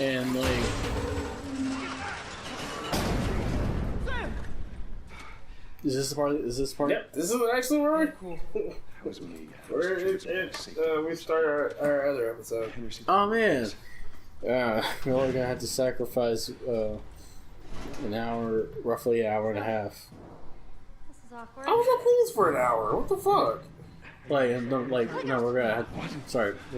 And like, is this the part? Is this part? Yep, this is actually where we start our other episode. Oh man, we're only gonna have to sacrifice an hour, roughly an hour and a half. This is awkward. I was gonna play this for an hour. What the fuck? We're gonna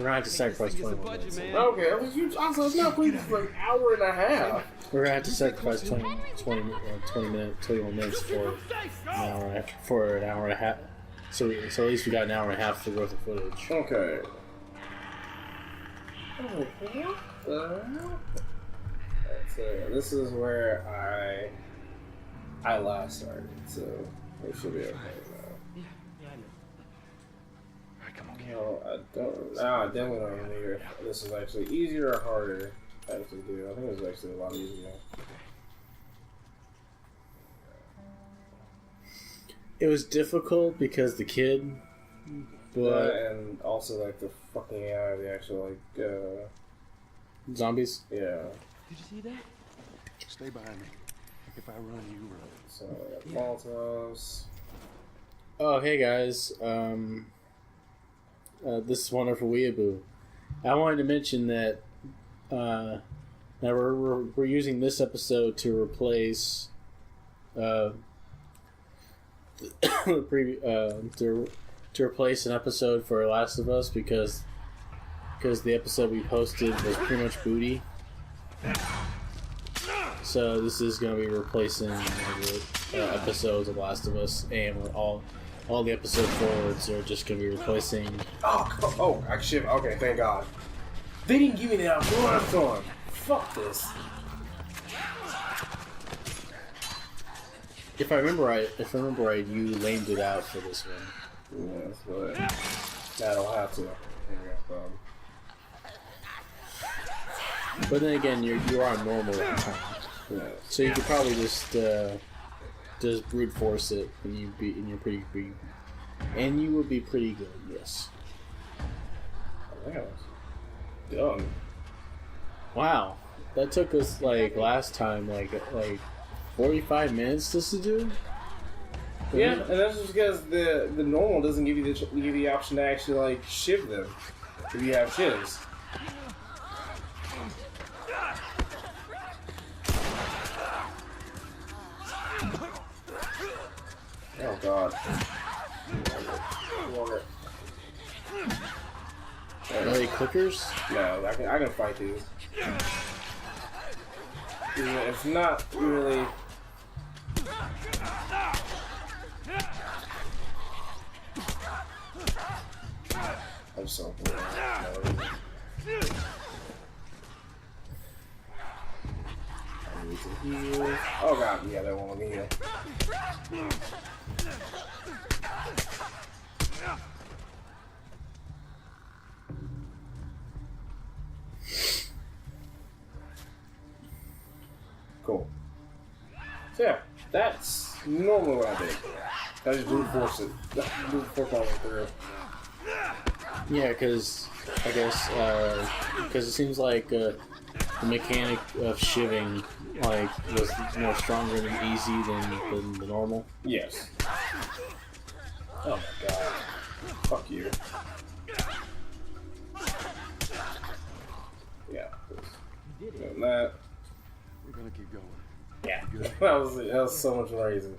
have to sacrifice 21 minutes. Okay, I was also it's not playing this for an hour and a half. We're gonna have to sacrifice 21 minutes for an hour and a half. So at least we got an hour and a half worth of footage. Okay. This is where I last started, so it should be okay now. No, I don't. No, I definitely don't remember if this is actually easier or harder to actually do. I think it's actually a lot easier. It was difficult because the kid, but and also like the fucking out of the actual zombies. Yeah. Did you see that? Stay behind me. If I run, you run. So Molotovs. Oh hey guys, this is Wonderful Weeaboo. I wanted to mention that now we're using this episode to replace to replace an episode for Last of Us because the episode we posted was pretty much booty. So this is going to be replacing episodes of Last of Us, and all the episode forwards are just going to be replacing. Oh, actually, okay, thank God. They didn't give me that last one. Fuck this. If I remember right, you lamed it out for this one. Yes, but that'll have to. But then again, you are on normal at the time, so you could probably just brute force it, and you would be pretty good. Yes. I think I was done. Wow, that took us last time 45 minutes just to do. Yeah, and that's just because the normal doesn't give you the option to actually shiv them if you have shivs. Oh God. Are they clickers? No, I can fight these. It's not really. I'm so bored. I need to heal. Oh God, yeah, that won't let me heal. Cool. So yeah, that's normally what I did. I just brute force it. Brute force all the way through. Yeah, because I guess because it seems like the mechanic of shivving was more stronger and easy than the normal. Yes. Oh my God. Fuck you. Yeah. Doing that. We're gonna keep going. Yeah. that was so much more easy.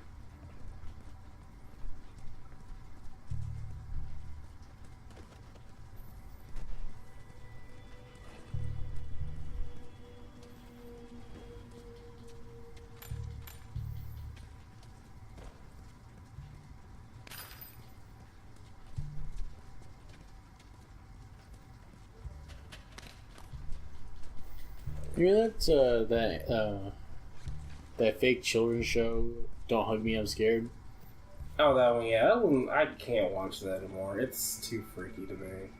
You know that fake children's show, Don't Hug Me, I'm Scared? Oh, that one, yeah. That one, I can't watch that anymore. It's too freaky to me.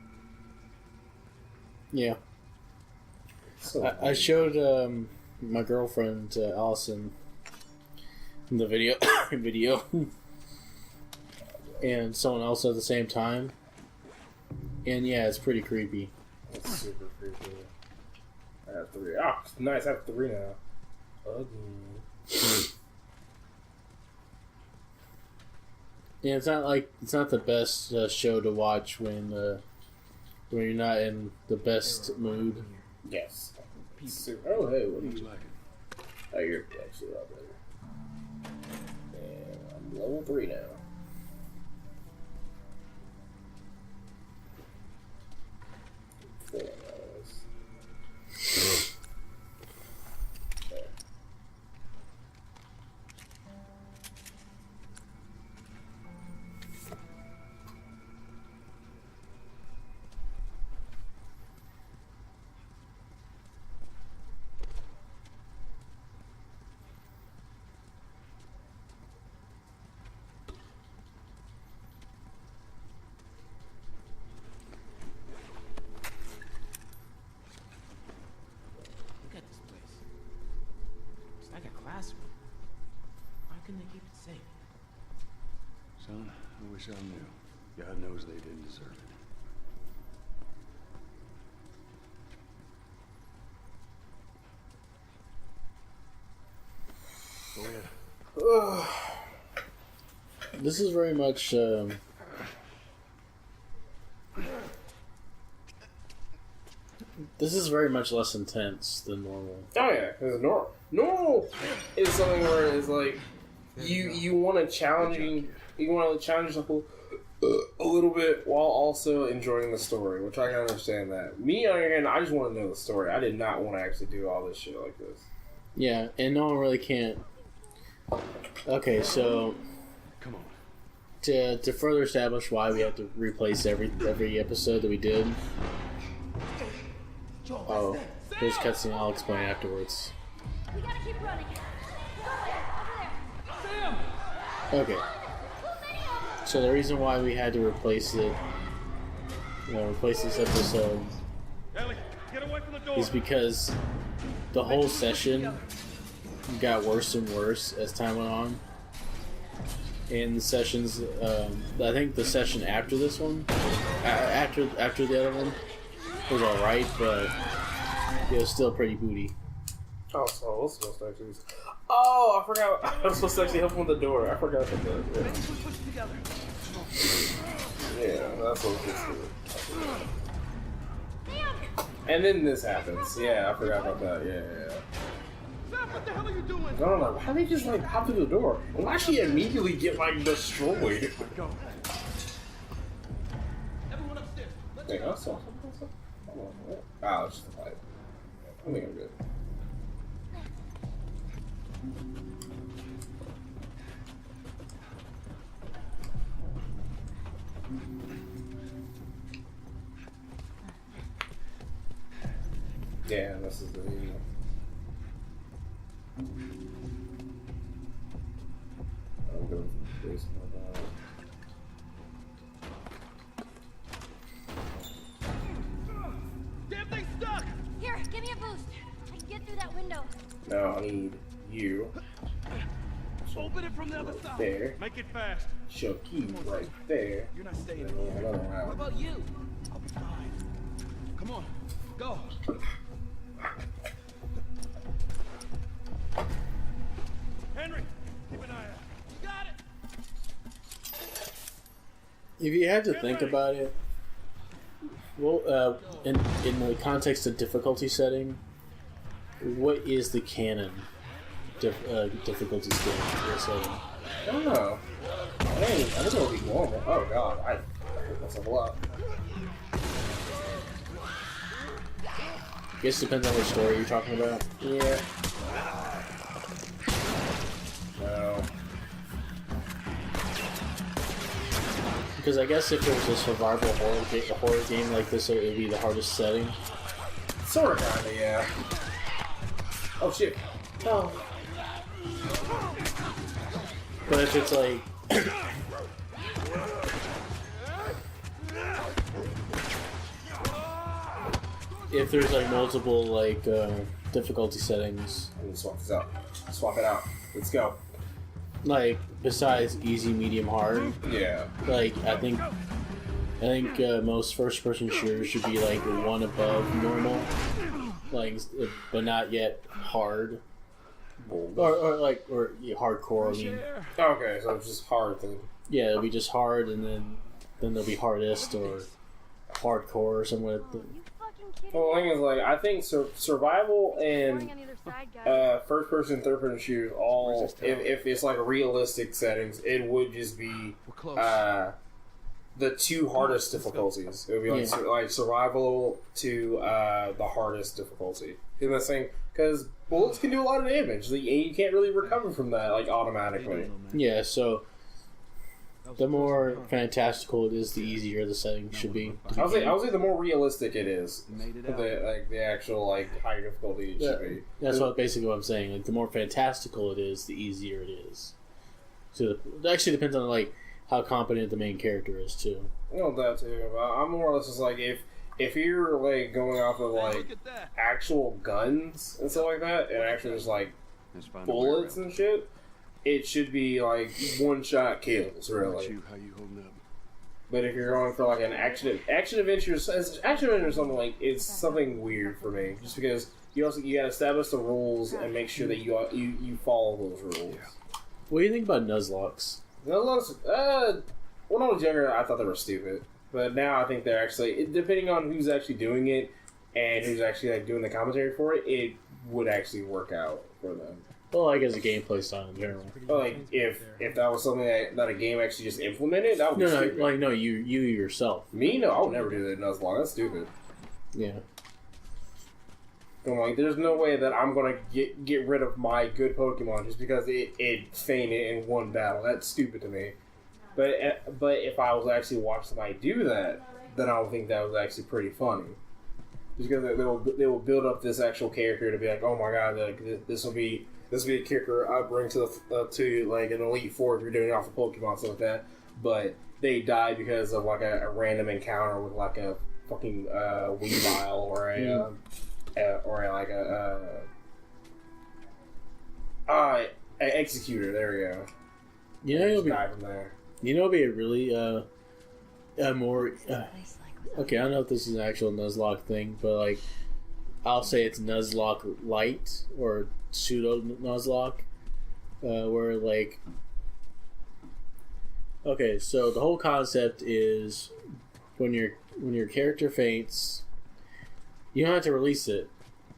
Yeah. So I showed my girlfriend, Allison, the video, and someone else at the same time. And yeah, it's pretty creepy. It's super creepy. have 3. Ah, nice. I have 3 now. Again. Yeah, it's not the best show to watch when you're not in the best mood. Yes. Oh, hey, what do Looks you... like it. Oh, you're actually a lot better. And I'm level 3 now. Okay. Look at this place. It's like a classroom. Why couldn't they keep it safe? Son, I wish I knew. God knows they didn't deserve it. Go ahead. This is very much. This is very much less intense than normal. Oh yeah, because normal. Normal is something where it's like you want to challenge the whole a little bit while also enjoying the story, which I can understand that. Me on the other hand, I just want to know the story. I did not want to actually do all this shit like this. Yeah, and no one really can't. Okay, so Come on. to further establish why we have to replace every episode that we did. Oh, there's cutscene. I'll explain afterwards. We gotta keep running. Go ahead, over there. Okay. So the reason why we had to replace it, replace this episode, Ellie, get away from the door. is because the whole session got worse and worse as time went on. And the sessions, I think the session after this one, after the other one, was alright, but it was still pretty booty. Oh, so I was supposed to actually. Oh, I forgot. I was supposed to actually help him with the door. I forgot about that. Yeah, that's what it's doing. And then this happens. Yeah, I forgot about that. Yeah. Sam, what the hell are you doing? No. How did they just like pop through the door? And why she immediately get like destroyed? Go. Everyone upstairs. Let's Wait, I saw something. Oh, it's just a fight. I think I'm good. Yeah, this is the. I'm going for the basement. Damn thing stuck! Here, give me a boost. I can get through that window. Now I need you. Open it from the other side. There. Make it fast. Shoki right there. You're not staying And then another What round. about you? I'll be fine. Come on, go. Henry, keep an eye out. You got it. If you had to think about it, well, in the context of difficulty setting, what is the canon difficulty setting? I don't know. I think it'll be normal. Oh god, that's a lot. I guess it depends on which story you're talking about. Yeah. No. Because I guess if it was a survival horror game like this, it would be the hardest setting. Sorta, kinda, yeah. Oh shit. Oh. But if it's like... if there's like multiple like difficulty settings, I'm gonna swap this out. Swap it out. Let's go. like besides easy, medium, hard, Yeah. like I think most first-person shooters should be like one above normal, like, but not yet hard, or hardcore. I mean, Okay, so it's just hard then. yeah, it'll be just hard, and then there'll be hardest or hardcore or something like that. You fucking kidding Well, the thing is, like, I think survival Going and on either side, guys. first person, third person shooters, all if it's like realistic settings, it would just be We're close. the two hardest difficulties. It would be like like survival to the hardest difficulty. You know what I'm saying? Because bullets can do a lot of damage, and you can't really recover from that like automatically. Yeah, so the more fantastical it is, the easier the setting should be. I would say the more realistic it is, Made it the actual like high difficulty it should be. That's basically what I'm saying. Like, the more fantastical it is, the easier it is. So it actually depends on like how competent the main character is too. Well, that too. But I'm more or less just like if you're like going off of like Look at that. actual guns and stuff like that, and actually just like Let's find a way bullets around. and shit, it should be like one shot kills, How about really. you? How you holding up? But if you're going for like an action adventure, or something like, it's something weird for me, just because you gotta establish the rules and make sure that you follow those rules. What do you think about Nuzlocke? When I was younger, I thought they were stupid, but now I think they're actually, depending on who's actually doing it and who's actually like doing the commentary for it, it would actually work out for them. Well, like as a gameplay style in general. But like if that was something that a game actually just implemented, that would be No, stupid. like no, you yourself. Me, no, I would never do that in Nuzlocke. That's stupid. Yeah. I'm like, there's no way that I'm gonna get rid of my good Pokemon just because it fainted in one battle. That's stupid to me. But if I was actually watching somebody do that, then I would think that was actually pretty funny. Just because they will build up this actual character to be like, oh my god, like, this will be a character I bring to like an Elite Four if you're doing it off of Pokemon, stuff like that. But they die because of like a random encounter with like a fucking Weavile or a Executor. There we go. You know, it'll be, Die from there. you know, it'll be a really more. Okay, I don't know if this is an actual Nuzlocke thing, but like, I'll say it's Nuzlocke Light or pseudo Nuzlocke, where like, okay, so the whole concept is when your character faints, you don't have to release it.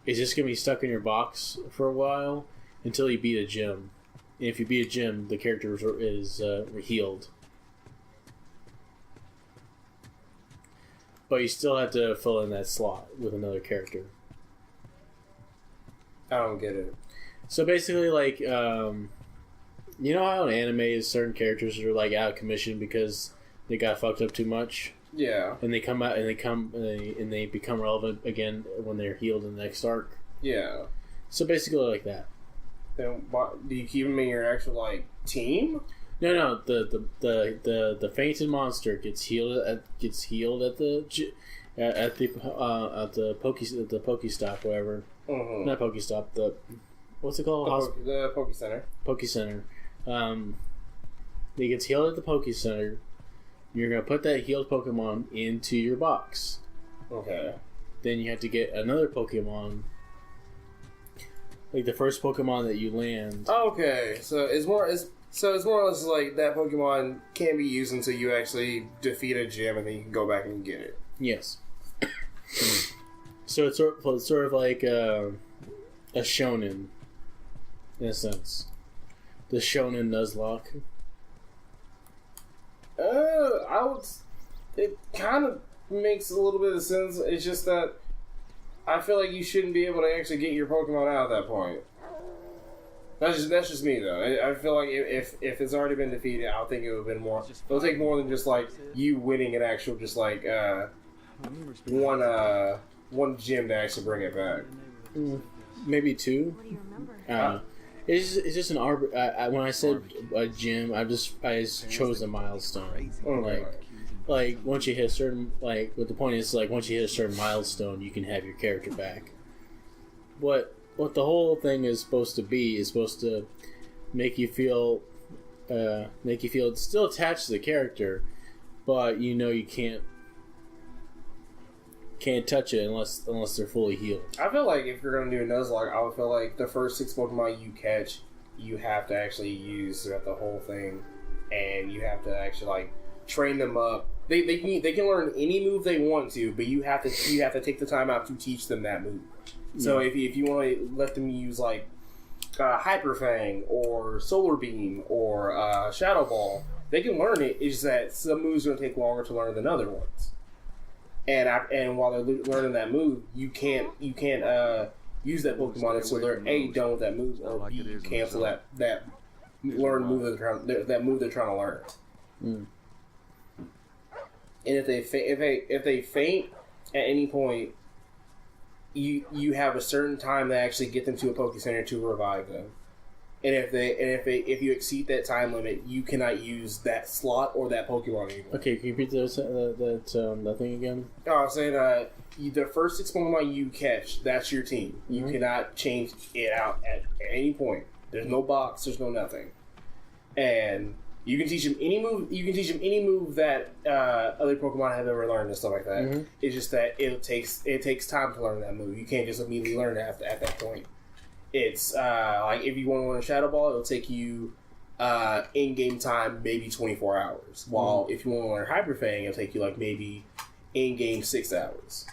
It's just gonna be stuck in your box for a while until you beat a gym. And if you beat a gym, the character is healed. But you still have to fill in that slot with another character. I don't get it. So basically, like, you know how in anime certain characters are like out of commission because they got fucked up too much, Yeah, and they come out and they become relevant again when they're healed in the next arc. yeah. So basically, like that. Then do you keep them in your actual like team? No, the fainted monster gets healed at the Pokestop, whatever. Mm-hmm. Not Pokestop. The what's it called? The Poke Center. Poke Center. He gets healed at the Poke Center. You're gonna put that healed Pokemon into your box. Okay. Then you have to get another Pokemon. Like the first Pokemon that you land. Okay, so it's more or less like that Pokemon can't be used until you actually defeat a gym, and then you can go back and get it. Yes. So it's sort of like a shonen, in a sense. The shonen Nuzlocke. It kind of makes a little bit of sense. It's just that I feel like you shouldn't be able to actually get your Pokemon out at that point. That's just me though. I feel like if it's already been defeated, I think it would have been more. It'll take more than just like you winning an actual just like one gym to actually bring it back. Maybe two. What do you remember? I don't know. It's just an when I said a gym, I just chose a milestone. Okay. Like once you hit a certain what the point is like once you hit a certain milestone, you can have your character back. What the whole thing is supposed to be is supposed to make you feel still attached to the character, but you know you can't can't touch it unless they're fully healed. I feel like if you're gonna do a Nuzlocke, I would feel like the first 6 Pokemon you catch, you have to actually use throughout the whole thing, and you have to actually like train them up. They can learn any move they want to, but you have to take the time out to teach them that move. So if you want to let them use like Hyper Fang or Solar Beam or Shadow Ball, they can learn it. It's just that some moves are gonna take longer to learn than other ones. And while they're learning that move, you can't use that Pokemon until they're A, done with that move, or B, you cancel that learn move that move they're trying to learn. Mm. And if they faint at any point, you have a certain time to actually get them to a Poke Center to revive them. And if you exceed that time limit, you cannot use that slot or that Pokemon anymore. Okay, can you repeat that thing again? No, I'm saying the first 6 Pokemon you catch, that's your team. You cannot change it out at any point. There's no box. There's no nothing. And you can teach them any move. You can teach them any move that other Pokemon have ever learned and stuff like that. Mm-hmm. It's just that it takes time to learn that move. You can't just immediately learn it at that point. It's like if you want to learn a Shadow Ball, it'll take you in-game time maybe 24 hours. While if you want to learn Hyper Fang, it'll take you like maybe in-game 6 hours.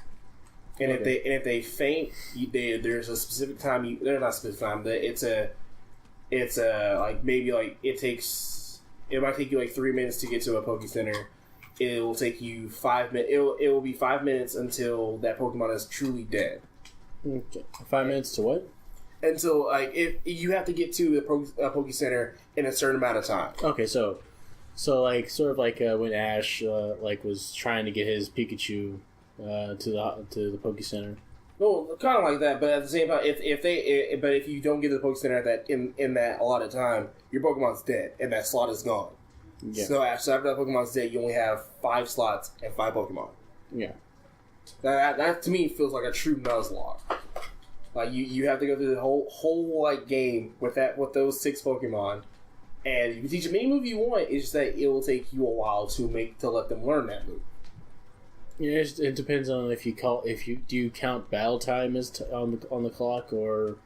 And if they faint, there's a specific time. There's not a specific time. It's a like maybe like it might take you like 3 minutes to get to a Poke Center. It will take you 5 minutes. It will be 5 minutes until that Pokemon is truly dead. Okay. 5 minutes to what? Until like if you have to get to a Poke Center in a certain amount of time. Okay, so like sort of like when Ash like was trying to get his Pikachu to the Poke Center. Well, kind of like that, but at the same time, if you don't get to the Poke Center at that in that allotted time, your Pokemon's dead and that slot is gone. Yeah. So after that Pokemon's dead, you only have 5 slots and 5 Pokemon. Yeah. That to me feels like a true Nuzlocke. Like you have to go through the whole like game with those 6 Pokemon, and you can teach them any move you want. It's just that it will take you a while to let them learn that move. Yeah, it depends on if you count battle time as on the clock, or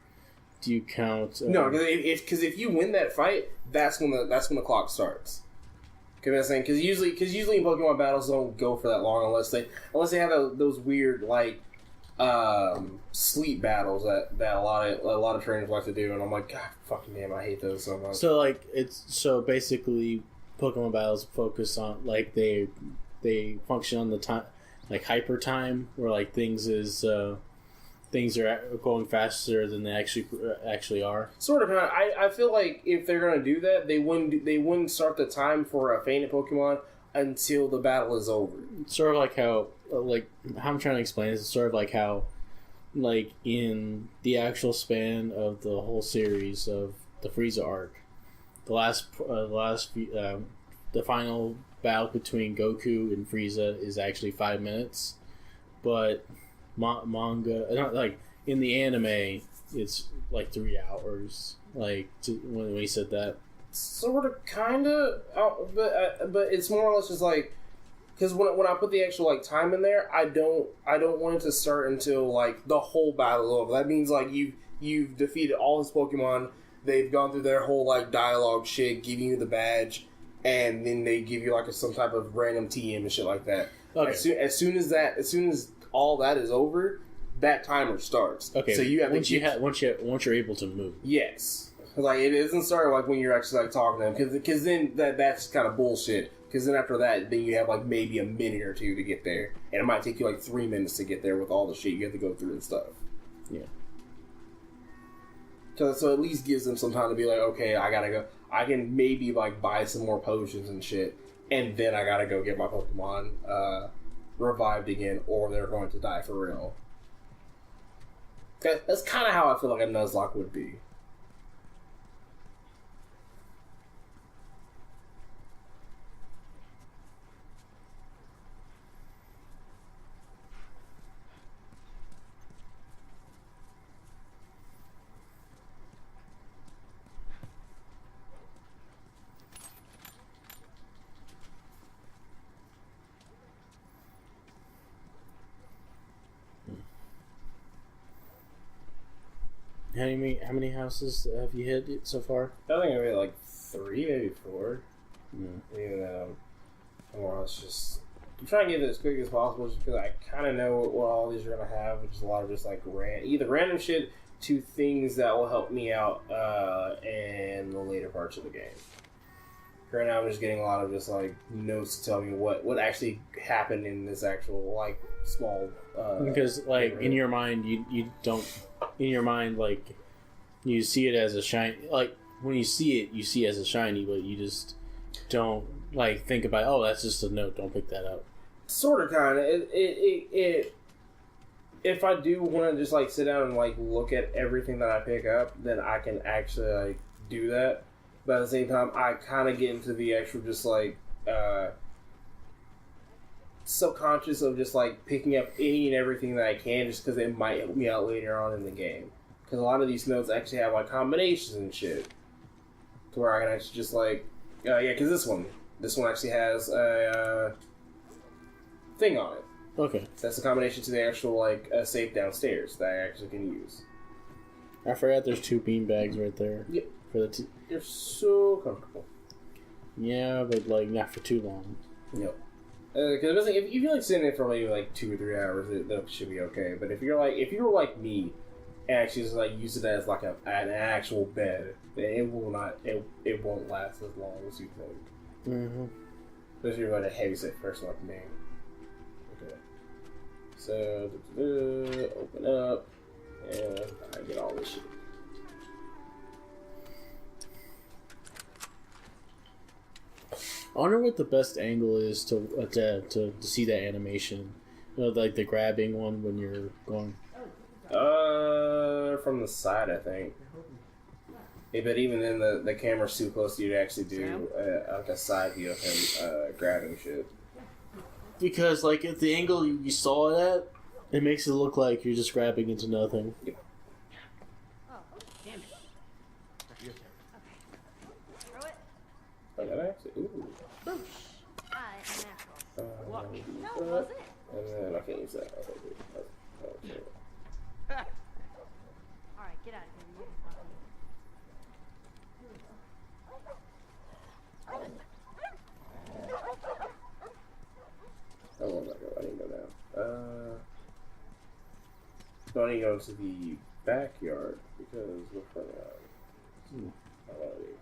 do you count? No, because if you win that fight, that's when the clock starts. Because usually in Pokemon battles don't go for that long unless they have those weird like sleep battles that a lot of trainers like to do, and I'm like, God fucking damn, I hate those so much. So basically Pokemon battles focus on like they function on the time, like hyper time, where like things are going faster than they actually are. Sort of. I feel like if they're gonna do that, they wouldn't start the time for a fainted Pokemon until the battle is over. Sort of like how I'm trying to explain this. It's sort of like how, like in the actual span of the whole series of the Frieza arc, the final battle between Goku and Frieza is actually 5 minutes, but manga, not like in the anime, it's like 3 hours. Like when he said that, sort of, kind of, but it's more or less just like, because when I put the actual like time in there, I don't want it to start until like the whole battle is over. That means like you've defeated all his Pokemon. They've gone through their whole like dialogue shit, giving you the badge, and then they give you like some type of random TM and shit like that. Okay. As soon as all that is over, that timer starts. Okay. So you have once you're able to move. Yes. Like it doesn't start like when you're actually like talking to them, because then that's kind of bullshit. Because then after that, then you have like maybe a minute or two to get there, and it might take you like 3 minutes to get there with all the shit you have to go through and stuff. Yeah. So at least gives them some time to be like, okay, I gotta go. I can maybe like buy some more potions and shit, and then I gotta go get my Pokemon revived again, or they're going to die for real. That's kind of how I feel like a Nuzlocke would be. How many houses have you hit so far? I think I made like 3, maybe 4. Yeah. And well, it's just I'm trying to get it as quick as possible, just because I kind of know what all these are gonna have, which is a lot of just like either random shit to things that will help me out in the later parts of the game. Right now, I'm just getting a lot of just like notes to tell me what actually happened in this actual like small. Because like in your mind, you don't in your mind like you see it as a shiny. Like when you see it as a shiny, but you just don't like think about. Oh, that's just a note. Don't pick that up. Sort of, kind of. It if I do want to just like sit down and like look at everything that I pick up, then I can actually like do that. But at the same time, I kind of get into the actual just like subconscious of just like picking up any and everything that I can, just because it might help me out later on in the game. Because a lot of these notes actually have like combinations and shit, to where I can actually just like because this one actually has a thing on it. Okay. That's a combination to the actual like safe downstairs that I actually can use. I forgot there's 2 bean bags right there. Yep. For the You're so comfortable. yeah, but like not for too long. Yep. Because if you're like sitting there for maybe like 2 or 3 hours, that should be okay. But if you're like me, and actually just like use it as like an actual bed, then it won't last as long as you think. Mm-hmm. Especially if you're like a heavy set person like me. Okay. So open up, and I get all this shit. I wonder what the best angle is to see that animation. You know, like the grabbing one when you're going. From the side, I think. Yeah, but even then, the camera's too close to you to actually do like a side view of him grabbing shit. Because like at the angle you saw it at, it makes it look like you're just grabbing into nothing. Yep. Oh, damn it. Okay. Throw it. Oh, did I actually? Ooh. I am an asshole. No, No, it wasn't. and then I can't use that. Okay, good. Okay. Alright, get out of here. I won't let go. I need to go down. No, I need to go to the backyard because we're further out. I want to leave.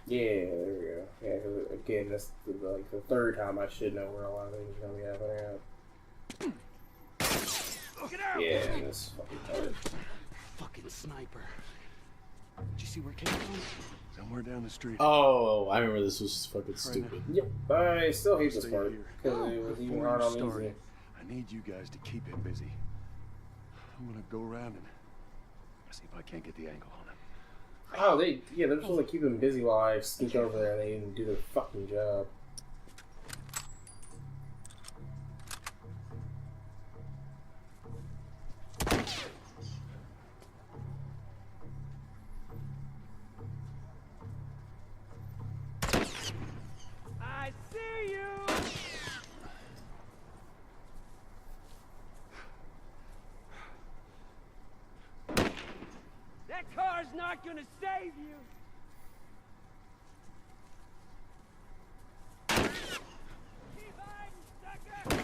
Yeah, there we go. Yeah, 'cause again, that's like the 3rd time I should know where a lot of things are gonna be happening at. Get out! Yeah, that's fucking hard. Fucking sniper. Did you see where it came from? Somewhere down the street. Oh, I remember this was fucking stupid. Yep, I still hate this Stay part here. because it was even Before hard you on start easy. it, I need you guys to keep him busy. I'm gonna go around and see if I can't get the angle on him. Oh, they're supposed to keep them busy while I sneak over there and they didn't do their fucking job. I see you! That car's not gonna save you! Keep hiding, sucker!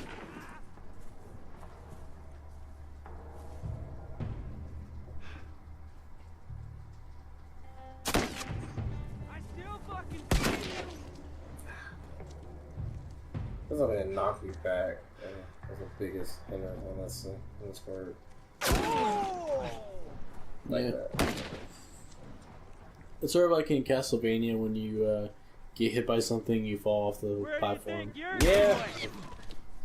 I still fucking see you! That's not gonna knock me back. Yeah, that's the biggest hindrance on this part. Like Yeah. that. It's sort of like in Castlevania when you get hit by something, you fall off the Where do you platform. think you're Yeah. going?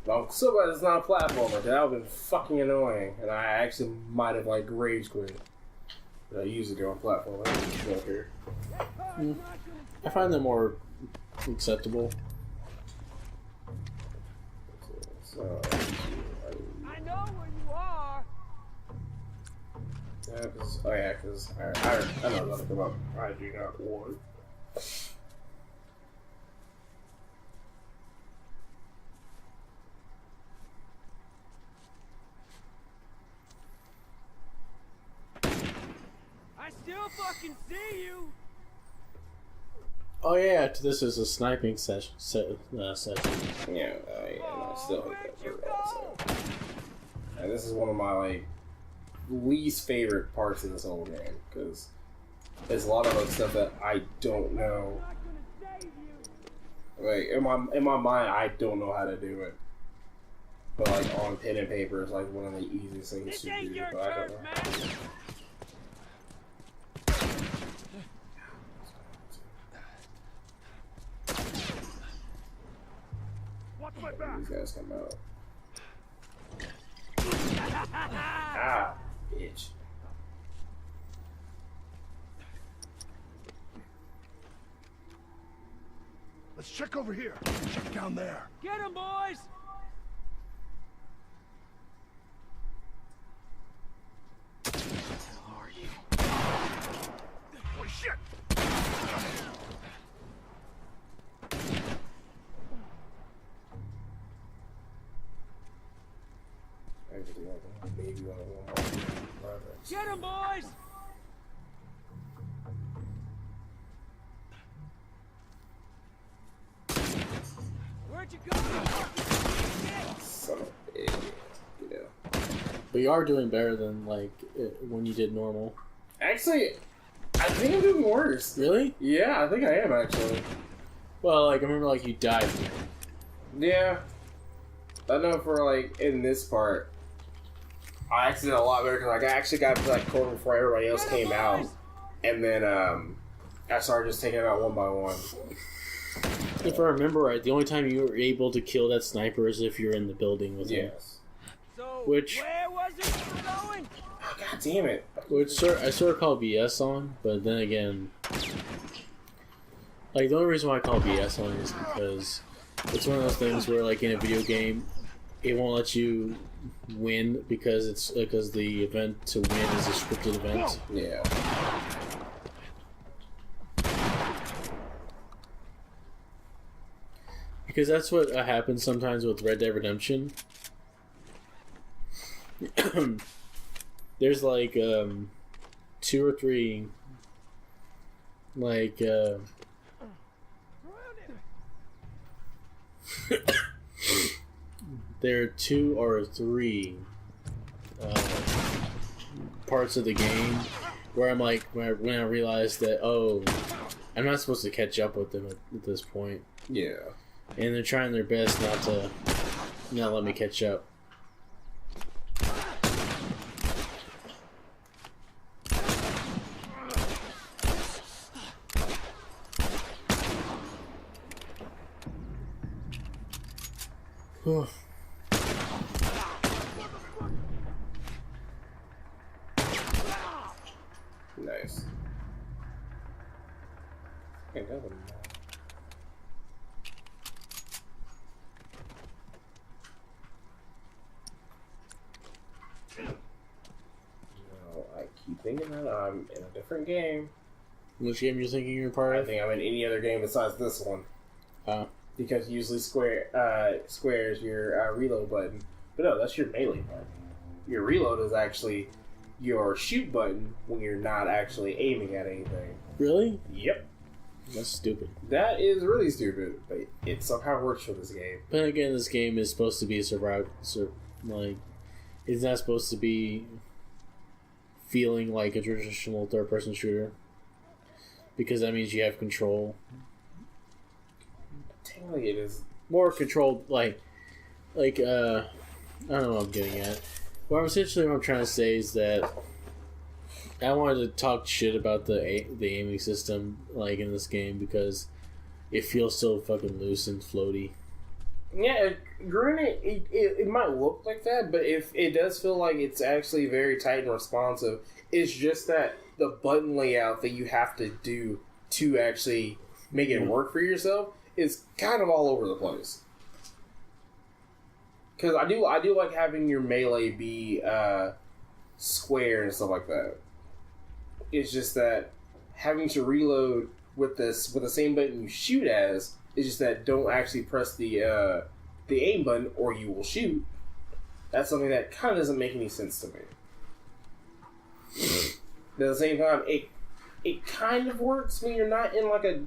Well, I'm so glad it's not a platformer, because that would have been fucking annoying. And I actually might have, like, rage quit. But I usually go on platformer. I don't go here. That car's not gonna I find them more acceptable. So, I know where you are. yeah, because I know nothing about I do not want. fucking see you. Oh yeah, this is a sniping session. Session. Yeah, I still Where'd like that you for that. go? So. And this is one of my like least favorite parts of this whole game because there's a lot of like, stuff that I don't know. I'm not gonna save you. Like in my mind, I don't know how to do it. But like on pen and paper, it's like one of the easiest things This to ain't do. your But I don't turf, know. man. Watch my back. These guys come out. Ah, bitch. Let's check over here. Check down there. Get him, boys. Oh shit! Maybe one more. Get him, boys. Where'd you go? Son of a bitch. You know. But you are doing better than like when you did normal. Actually, I think I'm doing worse. Really? Yeah, I think I am actually. Well, like I remember, like you died. Yeah. I know for like in this part, I actually did a lot better because like, I actually got to that corner before everybody else came out, and then I started just taking it out one by one. If I remember right, the only time you were able to kill that sniper is if you're in the building with him. Yes. So, Which- where was it you were going? Oh, God damn it. Which I sort of call BS on, but then again, like the only reason why I call BS on is because it's one of those things where, like in a video game, it won't let you win because the event to win is a scripted event. Yeah. Because that's what happens sometimes with Red Dead Redemption. There's like 2 or 3 like there are 2 or 3 parts of the game where I'm like when I realized that I'm not supposed to catch up with them at this point. Yeah. And they're trying their best not let me catch up. Nice. Okay, that one. No, I keep thinking that I'm in a different game. Which game you're thinking you're part I of? think I'm in any other game besides this one. Because usually squares your reload button. But no, that's your melee button. Your reload is actually your shoot button when you're not actually aiming at anything. Really? Yep. That's stupid. That is really stupid, but it somehow works for this game. But again, this game is supposed to be a like, it's not supposed to be feeling like a traditional third-person shooter. Because that means you have control. Technically, it is. More control, I don't know what I'm getting at. What I'm trying to say is that I wanted to talk shit about the aiming system, like, in this game, because it feels so fucking loose and floaty. Yeah, granted, it might look like that, but if it does feel like it's actually very tight and responsive, it's just that the button layout that you have to do to actually make it work for yourself is kind of all over the place. Because I do like having your melee be square and stuff like that. It's just that having to reload with the same button you shoot as is just that don't actually press the aim button or you will shoot. That's something that kind of doesn't make any sense to me. But at the same time, it kind of works when you're not in like a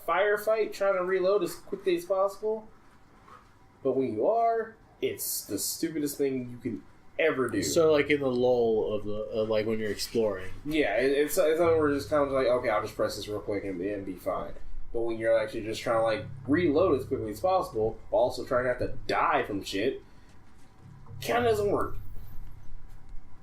firefight trying to reload as quickly as possible. But when you are, it's the stupidest thing you can ever do. So, like, in the lull of like, when you're exploring. Yeah, it's something where it's kind of like, okay, I'll just press this real quick and be fine. But when you're actually just trying to, like, reload as quickly as possible, while also trying not to die from shit, kind of doesn't work.